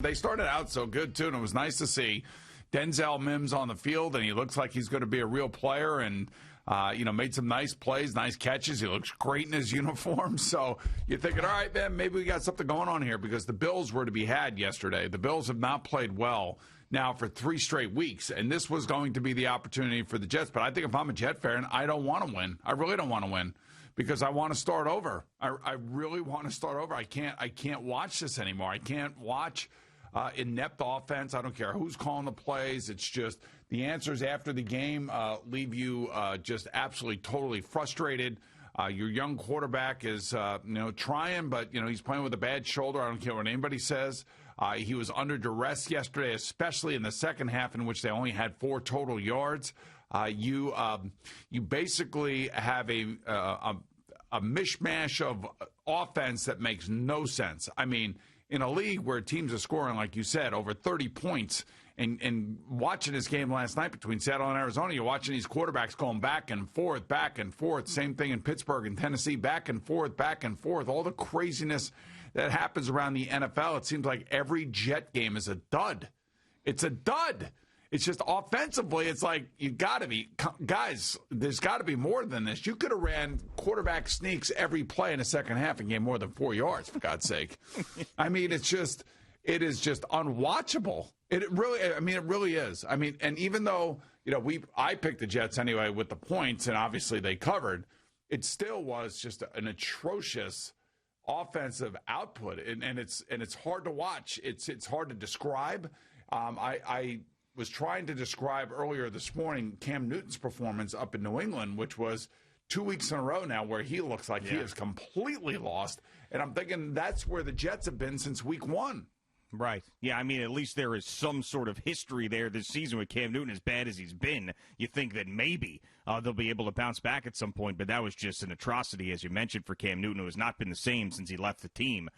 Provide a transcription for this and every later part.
They started out so good, too, and it was nice to see Denzel Mims on the field, and he looks like he's going to be a real player and, made some nice plays, nice catches. He looks great in his uniform. So you're thinking, all right, man, maybe we got something going on here because the Bills were to be had yesterday. The Bills have not played well now for 3 straight weeks, and this was going to be the opportunity for the Jets. But I think if I'm a Jet fan, I don't want to win. I really don't want to win. Because I want to start over. I really want to start over. I can't watch this anymore. I can't watch inept offense. I don't care who's calling the plays. It's just the answers after the game leave you just absolutely totally frustrated. Your young quarterback is trying, but he's playing with a bad shoulder. I don't care what anybody says. He was under duress yesterday, especially in the second half, in which they only had 4 total yards. You basically have a mishmash of offense that makes no sense. I mean, in a league where teams are scoring, like you said, over 30 points, and watching this game last night between Seattle and Arizona, you're watching these quarterbacks going back and forth. Same thing in Pittsburgh and Tennessee, back and forth. All the craziness that happens around the NFL, it seems like every Jet game is a dud. It's a dud. It's just offensively, it's like you got to be – guys, there's got to be more than this. You could have ran quarterback sneaks every play in the second half and gained more than 4 yards, for God's sake. I mean, it is just unwatchable. It really is. I mean, and even though, I picked the Jets anyway with the points, and obviously they covered, it still was just an atrocious offensive output, and it's hard to watch. It's hard to describe. I was trying to describe earlier this morning Cam Newton's performance up in New England, which was 2 weeks in a row now where he looks like he is completely lost. And I'm thinking that's where the Jets have been since week 1. Right. Yeah, I mean, at least there is some sort of history there this season with Cam Newton, as bad as he's been. You think that maybe they'll be able to bounce back at some point, but that was just an atrocity, as you mentioned, for Cam Newton, who has not been the same since he left the team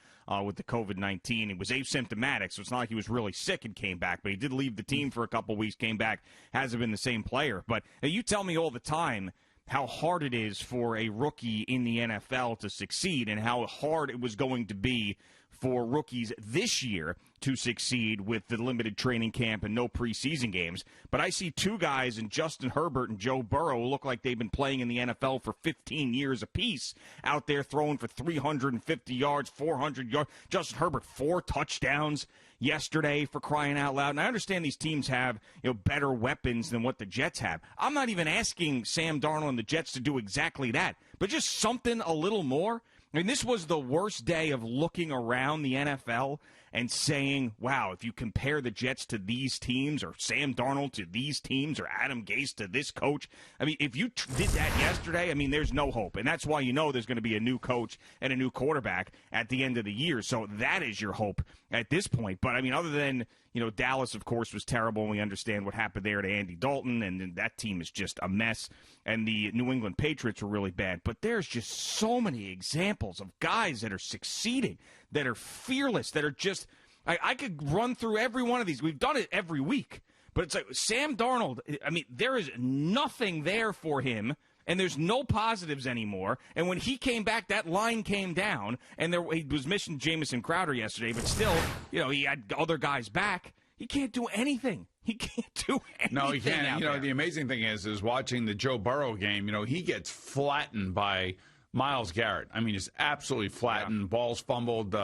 with the COVID-19. He was asymptomatic, so it's not like he was really sick and came back, but he did leave the team for a couple weeks, came back, hasn't been the same player. But you tell me all the time how hard it is for a rookie in the NFL to succeed and how hard it was going to be for rookies this year to succeed with the limited training camp and no preseason games. But I see 2 guys in Justin Herbert and Joe Burrow who look like they've been playing in the NFL for 15 years apiece, out there throwing for 350 yards, 400 yards. Justin Herbert, 4 touchdowns yesterday, for crying out loud. And I understand these teams have better weapons than what the Jets have. I'm not even asking Sam Darnold and the Jets to do exactly that, but just something a little more. I mean, this was the worst day of looking around the NFL and saying, wow, if you compare the Jets to these teams or Sam Darnold to these teams or Adam Gase to this coach, I mean, if you did that yesterday, I mean, there's no hope. And that's why there's going to be a new coach and a new quarterback at the end of the year. So that is your hope at this point. But, I mean, other than, Dallas, of course, was terrible, and we understand what happened there to Andy Dalton, and that team is just a mess. And the New England Patriots were really bad. But there's just so many examples of guys that are succeeding, that are fearless, that are just – I could run through every one of these. We've done it every week. But it's like Sam Darnold, I mean, there is nothing there for him, and there's no positives anymore. And when he came back, that line came down, and he was missing Jamison Crowder yesterday, but still, he had other guys back. He can't do anything. He can't do anything. No, he can't. The amazing thing is watching the Joe Burrow game, he gets flattened by Myles Garrett. I mean, just absolutely flattened. Yeah. Balls fumbled.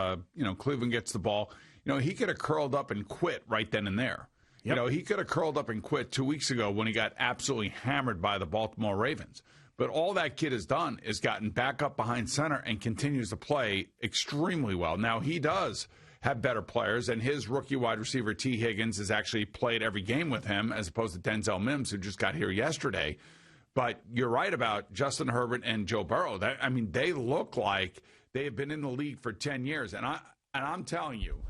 Cleveland gets the ball. He could have curled up and quit right then and there. Yep. He could have curled up and quit 2 weeks ago when he got absolutely hammered by the Baltimore Ravens. But all that kid has done is gotten back up behind center and continues to play extremely well. Now, he does have better players, and his rookie wide receiver, T. Higgins, has actually played every game with him as opposed to Denzel Mims, who just got here yesterday. But you're right about Justin Herbert and Joe Burrow. They look like they have been in the league for 10 years. And I'm telling you,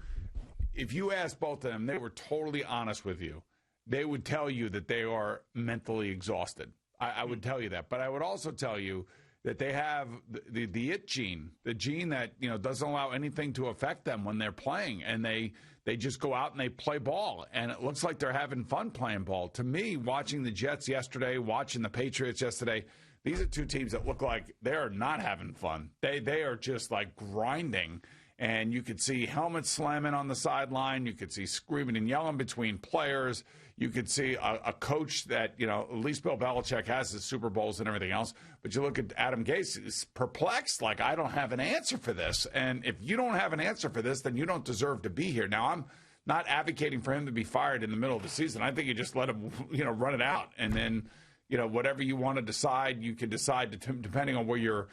if you ask both of them, they were totally honest with you. They would tell you that they are mentally exhausted. I would tell you that. But I would also tell you that they have the it gene, the gene that doesn't allow anything to affect them when they're playing. And they just go out and they play ball. And it looks like they're having fun playing ball. To me, watching the Jets yesterday, watching the Patriots yesterday, these are 2 teams that look like they are not having fun. They are just like grinding. and you could see helmets slamming on the sideline. You could see screaming and yelling between players. You could see a coach that, at least Bill Belichick has his Super Bowls and everything else. But you look at Adam Gase, he's perplexed, like, I don't have an answer for this. And if you don't have an answer for this, then you don't deserve to be here. Now, I'm not advocating for him to be fired in the middle of the season. I think you just let him, run it out. And then, whatever you want to decide, you can decide depending on where your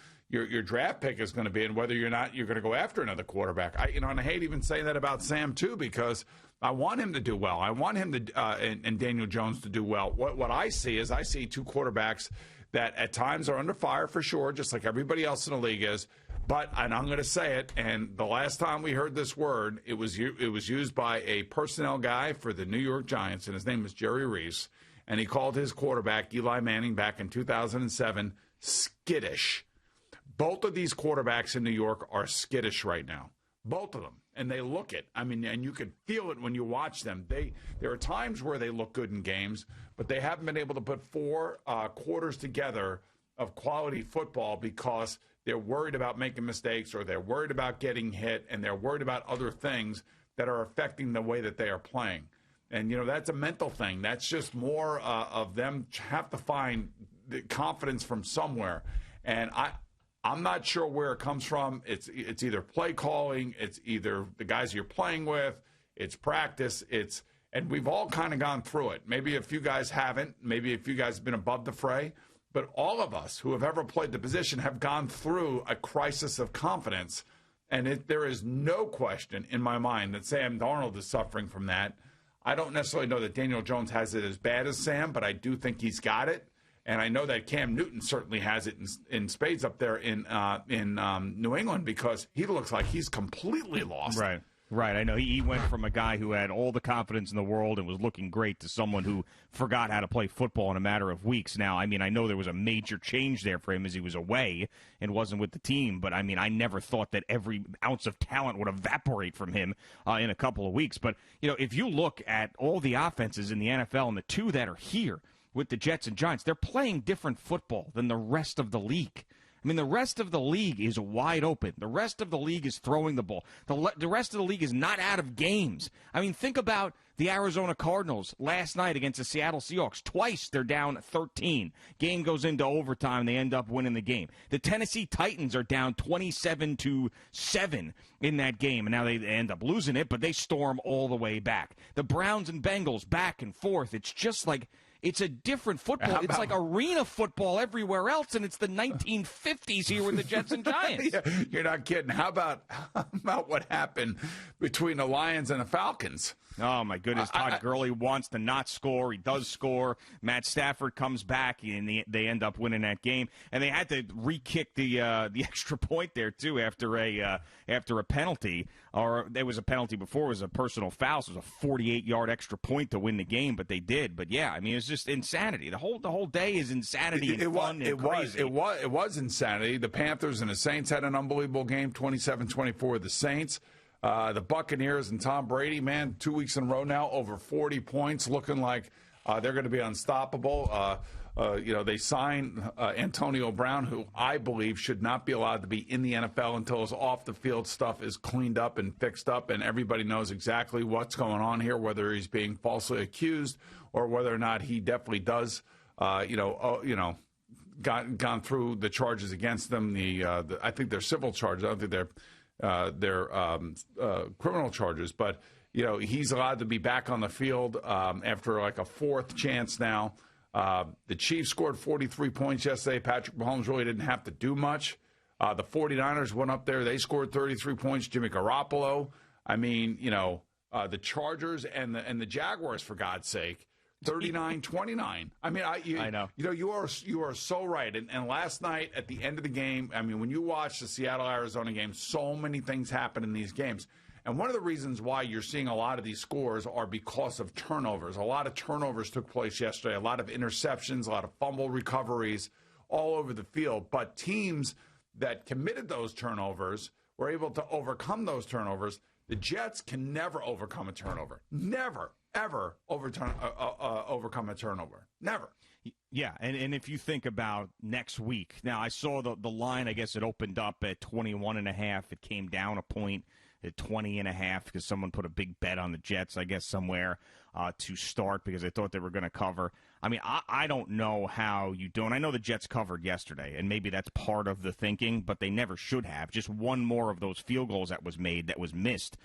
draft pick is going to be and whether you're going to go after another quarterback. And I hate even saying that about Sam too, because I want him to do well. I want him to and Daniel Jones to do well. What I see is two quarterbacks that at times are under fire for sure, just like everybody else in the league is. And I'm going to say it, and the last time we heard this word, it was used by a personnel guy for the New York Giants, and his name was Jerry Reese, and he called his quarterback, Eli Manning, back in 2007, skittish. Both of these quarterbacks in New York are skittish right now. Both of them. And they look it. And you can feel it when you watch them. There are times where they look good in games, but they haven't been able to put four quarters together of quality football because they're worried about making mistakes, or they're worried about getting hit, and they're worried about other things that are affecting the way that they are playing. And, that's a mental thing. That's just more of them have to find the confidence from somewhere. And I'm not sure where it comes from. It's either play calling, it's either the guys you're playing with, it's practice, and we've all kind of gone through it. Maybe a few guys haven't. Maybe a few guys have been above the fray. But all of us who have ever played the position have gone through a crisis of confidence. And there is no question in my mind that Sam Darnold is suffering from that. I don't necessarily know that Daniel Jones has it as bad as Sam, but I do think he's got it. And I know that Cam Newton certainly has it in spades up there in New England, because he looks like he's completely lost. Right. I know he went from a guy who had all the confidence in the world and was looking great to someone who forgot how to play football in a matter of weeks. Now, I know there was a major change there for him as he was away and wasn't with the team, but I never thought that every ounce of talent would evaporate from him in a couple of weeks. But, if you look at all the offenses in the NFL and the two that are here with the Jets and Giants, they're playing different football than the rest of the league. The rest of the league is wide open. The rest of the league is throwing the ball. The rest of the league is not out of games. Think about the Arizona Cardinals last night against the Seattle Seahawks. Twice they're down 13. Game goes into overtime. They end up winning the game. The Tennessee Titans are down 27-7 in that game, and now they end up losing it, but they storm all the way back. The Browns and Bengals back and forth. It's just like... It's a different football. It's like arena football everywhere else, and it's the 1950s here with the Jets and Giants. Yeah, you're not kidding. How about what happened between the Lions and the Falcons? Oh, my goodness. Todd Gurley wants to not score. He does score. Matt Stafford comes back, and they end up winning that game. And they had to re-kick the extra point there, too, after a penalty. Or there was a penalty before. It was a personal foul. So it was a 48-yard extra point to win the game, but they did. But, yeah, it's just insanity. The whole day is insanity and fun and crazy. It was insanity. The Panthers and the Saints had an unbelievable game, 27-24 the Saints. The Buccaneers and Tom Brady, man, 2 weeks in a row now, over 40 points, looking like they're going to be unstoppable. They signed Antonio Brown, who I believe should not be allowed to be in the NFL until his off-the-field stuff is cleaned up and fixed up, and everybody knows exactly what's going on here, whether he's being falsely accused or whether or not he definitely does, gone through the charges against them. I think they're civil charges. I don't think they're criminal charges, but he's allowed to be back on the field after like a fourth chance now. The Chiefs scored 43 points yesterday. Patrick Mahomes really didn't have to do much. The 49ers went up there. They scored 33 points. Jimmy Garoppolo. The Chargers and the Jaguars, for God's sake, 39-29. I know. You are so right. And last night at the end of the game, when you watch the Seattle-Arizona game, so many things happen in these games. And one of the reasons why you're seeing a lot of these scores are because of turnovers. A lot of turnovers took place yesterday, a lot of interceptions, a lot of fumble recoveries all over the field. But teams that committed those turnovers were able to overcome those turnovers. The Jets can never overcome a turnover. Never, ever overcome a turnover. Never. Yeah, and if you think about next week, now I saw the line, I guess it opened up at 21.5. It came down a point at 20.5 because someone put a big bet on the Jets, I guess, somewhere to start because they thought they were going to cover. I mean, I don't know how you do. And I know the Jets covered yesterday, and maybe that's part of the thinking, but they never should have. Just one more of those field goals that was made that was missed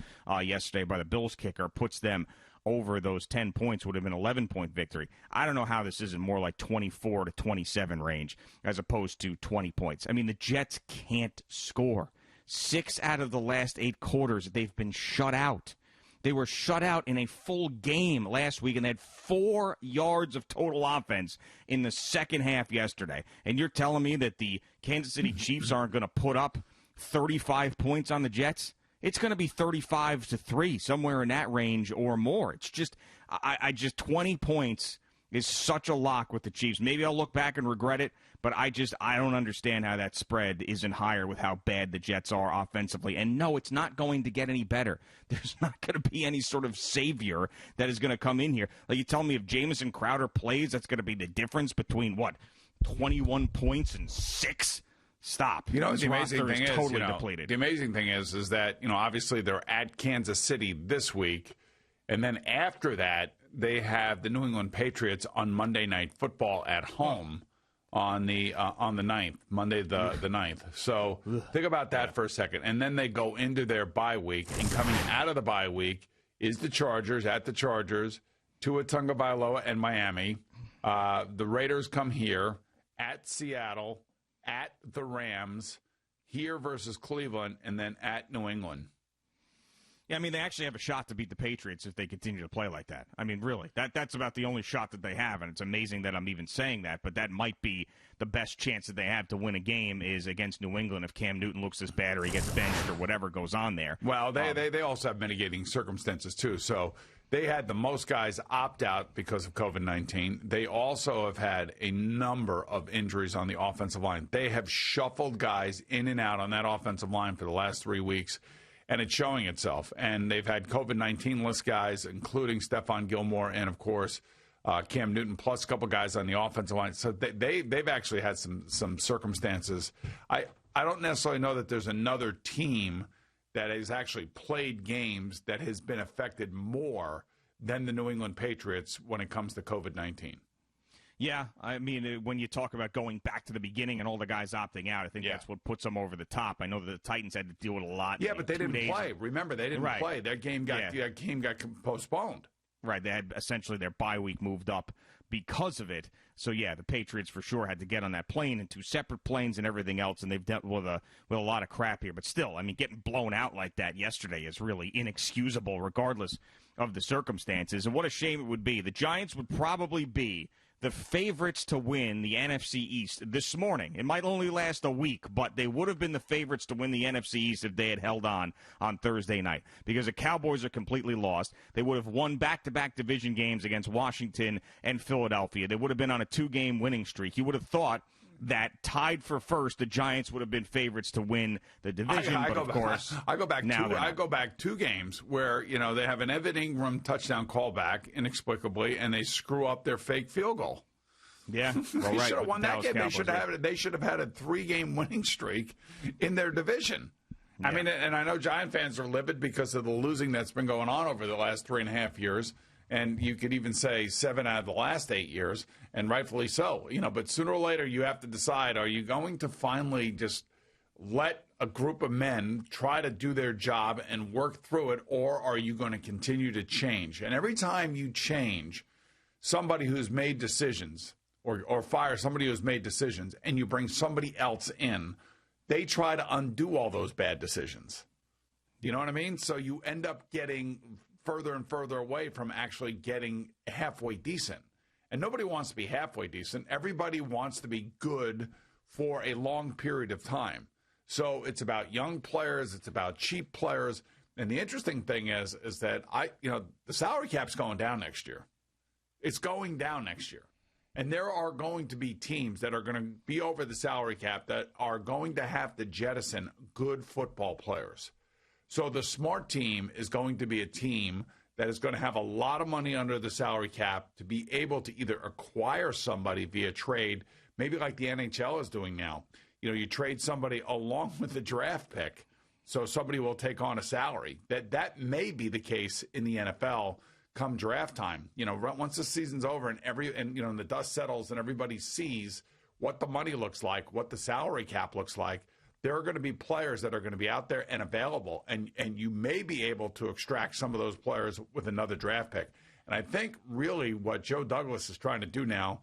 yesterday by the Bills kicker puts them over those 10 points, would have been 11-point victory. I don't know how this isn't more like 24 to 27 range as opposed to 20 points. I mean, the Jets can't score. 6 out of the last 8 quarters, they've been shut out. They were shut out in a full game last week, and they had 4 yards of total offense in the second half yesterday. And you're telling me that the Kansas City Chiefs aren't going to put up 35 points on the Jets? It's going to be 35-3, somewhere in that range or more. It's just, I just 20 points is such a lock with the Chiefs. Maybe I'll look back and regret it, but I don't understand how that spread isn't higher with how bad the Jets are offensively. And no, it's not going to get any better. There's not going to be any sort of savior that is going to come in here. Like, you tell me if Jamison Crowder plays, that's going to be the difference between, 21 points and 6? Stop. You know, the amazing thing is, totally depleted. The amazing thing is that, obviously they're at Kansas City this week, and then after that, they have the New England Patriots on Monday Night Football at home on the 9th, Monday the 9th. So think about that for a second. And then they go into their bye week, and coming out of the bye week is the Chargers, at the Chargers, Tua Tagovailoa and Miami. The Raiders come here, at Seattle, at the Rams, here versus Cleveland, and then at New England. Yeah, I mean, they actually have a shot to beat the Patriots if they continue to play like that. I mean, really, that's about the only shot that they have, and it's amazing that I'm even saying that, but that might be the best chance that they have to win a game is against New England if Cam Newton looks this bad or he gets benched or whatever goes on there. Well, they also have mitigating circumstances, too, so they had the most guys opt out because of COVID-19. They also have had a number of injuries on the offensive line. They have shuffled guys in and out on that offensive line for the last 3 weeks, and it's showing itself. And they've had COVID-19 list guys, including Stephon Gilmore and, of course, Cam Newton, plus a couple guys on the offensive line. So they've actually had some circumstances. I don't necessarily know that there's another team that has actually played games that has been affected more than the New England Patriots when it comes to COVID-19. Yeah, I mean, when you talk about going back to the beginning and all the guys opting out, I think that's what puts them over the top. I know that the Titans had to deal with a lot. Yeah, but they didn't play. Remember, they didn't play. Their game got postponed. Right, they had essentially their bye week moved up because of it. So, yeah, the Patriots for sure had to get on that plane in 2 separate planes and everything else, and they've dealt with a lot of crap here. But still, I mean, getting blown out like that yesterday is really inexcusable regardless of the circumstances. And what a shame it would be. The Giants would probably be the favorites to win the NFC East this morning. It might only last a week, but they would have been the favorites to win the NFC East if they had held on Thursday night, because the Cowboys are completely lost. They would have won back-to-back division games against Washington and Philadelphia. They would have been on a 2-game winning streak. You would have thought that tied for first, the Giants would have been favorites to win the division. I go back 2 games where they have an Evan Ingram touchdown callback inexplicably, and they screw up their fake field goal. Yeah, well, they should have won that game. They should have had a 3-game winning streak in their division. Yeah. I mean, and I know Giant fans are livid because of the losing that's been going on over the last 3.5 years. And you could even say 7 out of the last 8 years, and rightfully so. But sooner or later you have to decide, are you going to finally just let a group of men try to do their job and work through it, or are you going to continue to change? And every time you change somebody who's made decisions or fire somebody who's made decisions and you bring somebody else in, they try to undo all those bad decisions. You know what I mean? So you end up getting further and further away from actually getting halfway decent. And nobody wants to be halfway decent. Everybody wants to be good for a long period of time. So it's about young players. It's about cheap players. And the interesting thing is that the salary cap's going down next year. It's going down next year. And there are going to be teams that are going to be over the salary cap that are going to have to jettison good football players. So the smart team is going to be a team that is going to have a lot of money under the salary cap to be able to either acquire somebody via trade, maybe like the NHL is doing now. You trade somebody along with the draft pick, so somebody will take on a salary. That may be the case in the NFL come draft time. Once the season's over and the dust settles and everybody sees what the money looks like, what the salary cap looks like, there are going to be players that are going to be out there and available, and you may be able to extract some of those players with another draft pick. And I think really what Joe Douglas is trying to do now,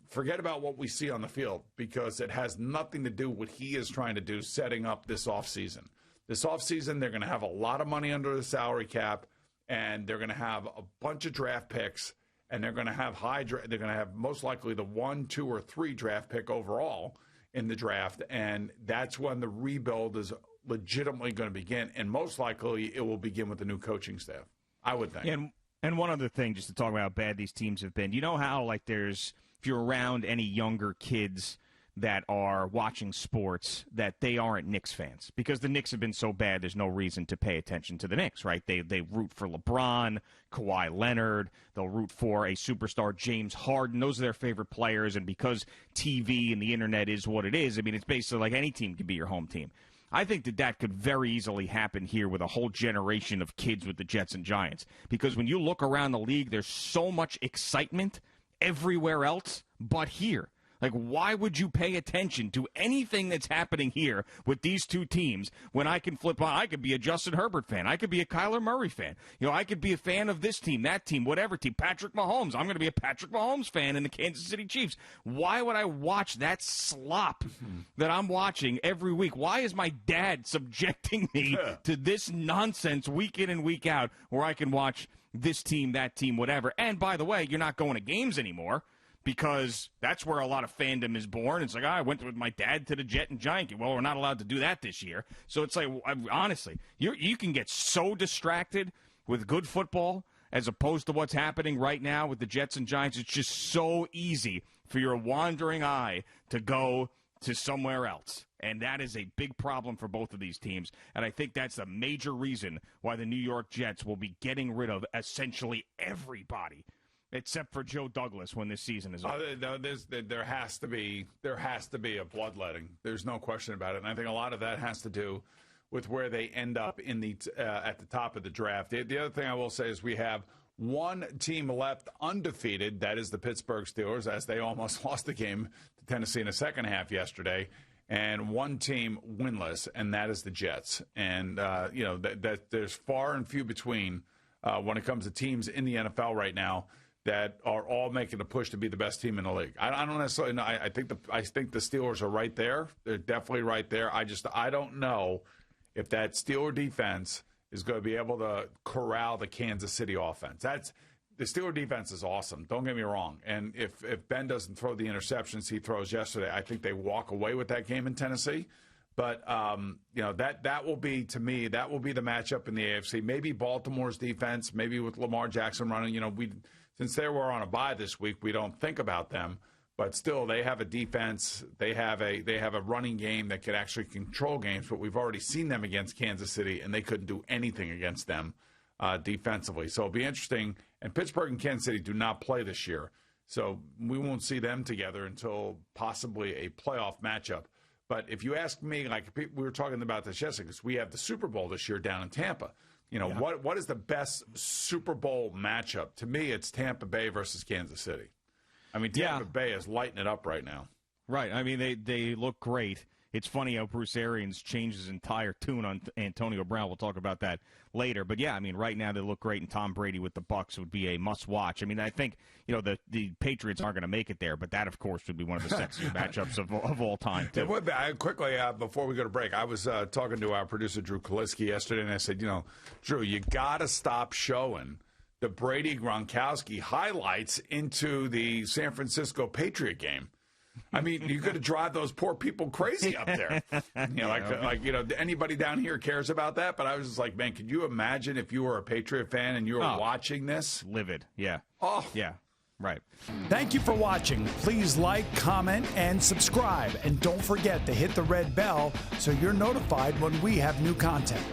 forget about what we see on the field, because it has nothing to do with what he is trying to do setting up this offseason. This offseason, they're going to have a lot of money under the salary cap, and they're going to have a bunch of draft picks, and they're going to have they're going to have most likely the 1, 2, or 3 draft pick overall in the draft, and that's when the rebuild is legitimately going to begin, and most likely it will begin with the new coaching staff, I would think. And one other thing, just to talk about how bad these teams have been, you know how, like, if you're around any younger kids that are watching sports, that they aren't Knicks fans, because the Knicks have been so bad, there's no reason to pay attention to the Knicks, right? They root for LeBron, Kawhi Leonard, they'll root for a superstar, James Harden. Those are their favorite players, and because TV and the internet is what it is, I mean, it's basically like any team can be your home team. I think that could very easily happen here with a whole generation of kids with the Jets and Giants, because when you look around the league, there's so much excitement everywhere else but here. Like, why would you pay attention to anything that's happening here with these two teams when I can flip on? I could be a Justin Herbert fan. I could be a Kyler Murray fan. I could be a fan of this team, that team, whatever team. Patrick Mahomes. I'm going to be a Patrick Mahomes fan in the Kansas City Chiefs. Why would I watch that slop that I'm watching every week? Why is my dad subjecting me to this nonsense week in and week out where I can watch this team, that team, whatever? And by the way, you're not going to games anymore, because that's where a lot of fandom is born. It's like, I went with my dad to the Jet and Giant game. Well, we're not allowed to do that this year. So it's like, honestly, you can get so distracted with good football as opposed to what's happening right now with the Jets and Giants. It's just so easy for your wandering eye to go to somewhere else. And that is a big problem for both of these teams. And I think that's a major reason why the New York Jets will be getting rid of essentially everybody except for Joe Douglas when this season is over. There has to be a bloodletting. There's no question about it. And I think a lot of that has to do with where they end up in the at the top of the draft. The other thing I will say is we have one team left undefeated. That is the Pittsburgh Steelers, as they almost lost the game to Tennessee in the second half yesterday. And one team winless, and that is the Jets. And that there's far and few between when it comes to teams in the NFL right now that are all making a push to be the best team in the league. I don't necessarily know. I think the Steelers are right there. They're definitely right there. I don't know if that Steeler defense is going to be able to corral the Kansas City offense. The Steeler defense is awesome. Don't get me wrong. And if Ben doesn't throw the interceptions he throws yesterday, I think they walk away with that game in Tennessee. But that will be, to me, that will be the matchup in the AFC. Maybe Baltimore's defense, maybe with Lamar Jackson running. Since they were on a bye this week, we don't think about them. But still, they have a defense. They have a running game that could actually control games. But we've already seen them against Kansas City, and they couldn't do anything against them defensively. So it'll be interesting. And Pittsburgh and Kansas City do not play this year. So we won't see them together until possibly a playoff matchup. But if you ask me, like we were talking about this yesterday, because we have the Super Bowl this year down in Tampa. What is the best Super Bowl matchup? To me, it's Tampa Bay versus Kansas City. I mean, Tampa Bay is lighting it up right now. Right. I mean, they look great. It's funny how Bruce Arians changed his entire tune on Antonio Brown. We'll talk about that later. But, yeah, I mean, right now they look great, and Tom Brady with the Bucs would be a must-watch. I mean, I think, the Patriots aren't going to make it there, but that, of course, would be one of the sexier matchups of all time, too. Quickly, before we go to break, I was talking to our producer, Drew Kaliski, yesterday, and I said, Drew, you got to stop showing the Brady-Gronkowski highlights into the San Francisco Patriot game. I mean, you're going to drive those poor people crazy up there. Anybody down here cares about that. But I was just like, man, could you imagine if you were a Patriot fan and you were watching this? Livid, yeah. Oh. Yeah, right. Thank you for watching. Please like, comment, and subscribe. And don't forget to hit the red bell so you're notified when we have new content.